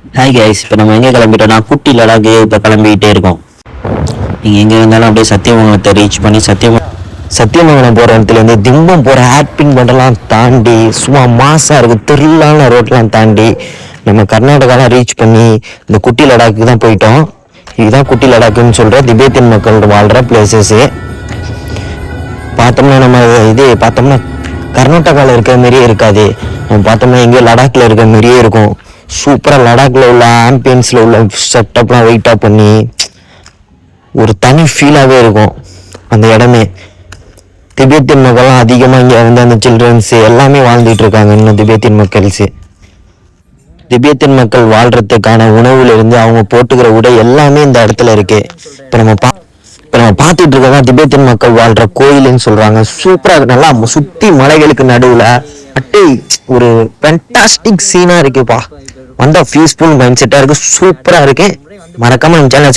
Hi guys, இப்போ நம்ம எங்கே கிளம்பிட்டோம்னா குட்டி லடாக்கு இப்போ கிளம்பிக்கிட்டே இருக்கோம். நீங்கள் எங்கே இருந்தாலும் அப்படியே சத்தியமங்கலத்தை ரீச் பண்ணி சத்தியமங்கலம் போகிற இடத்துலேருந்து திம்பம் போகிற ஹேட்பின் பண்டெல்லாம் தாண்டி சும்மா மாசாக இருக்குது த்ரில்லான ரோட்லாம் தாண்டி நம்ம கர்நாடகாலாம் ரீச் பண்ணி இந்த குட்டி லடாக்கு தான் போயிட்டோம். இதுதான் குட்டி லடாக்குன்னு சொல்கிற திபேத்தியன் மக்கள் வாழ்கிற பிளேசஸ்ஸு. பார்த்தோம்னா நம்ம பார்த்தோம்னா கர்நாடகாவில் இருக்கிற மாதிரியே இருக்காது. நம்ம பார்த்தோம்னா எங்கேயோ லடாக்கில் இருக்கிற மாதிரியே இருக்கும். சூப்பராக லடாக்கில் உள்ள ஆம்பியன்ஸில் உள்ள செட்டப்லாம் வெயிட்டாக பண்ணி ஒரு தனி ஃபீலாகவே இருக்கும் அந்த இடமே. திபேத்தியன் மக்கள்லாம் அதிகமாக இங்கே வந்து அந்த சில்ட்ரன்ஸு எல்லாமே வாழ்ந்துட்டு இருக்காங்க. இன்னும் திபேத்தியன் மக்கள் வாழ்கிறதுக்கான உணவுலேருந்து அவங்க போட்டுக்கிற உடை எல்லாமே இந்த இடத்துல இருக்கு. இப்போ நம்ம பார்த்துட்டு இருக்கோம் திபேத்தியன் மக்கள் வாழ்கிற கோயிலுன்னு சொல்கிறாங்க. சூப்பராக நல்லா சுற்றி மலைகளுக்கு நடுவில் அட்டை ஒரு ஃபென்டாஸ்டிக் சீனாக இருக்குப்பா. வந்தால் பீஸ்ஃபுல் மைண்ட் செட்டாக இருக்குது. சூப்பராக இருக்கு. மறக்காமல் நம்ம சேனலை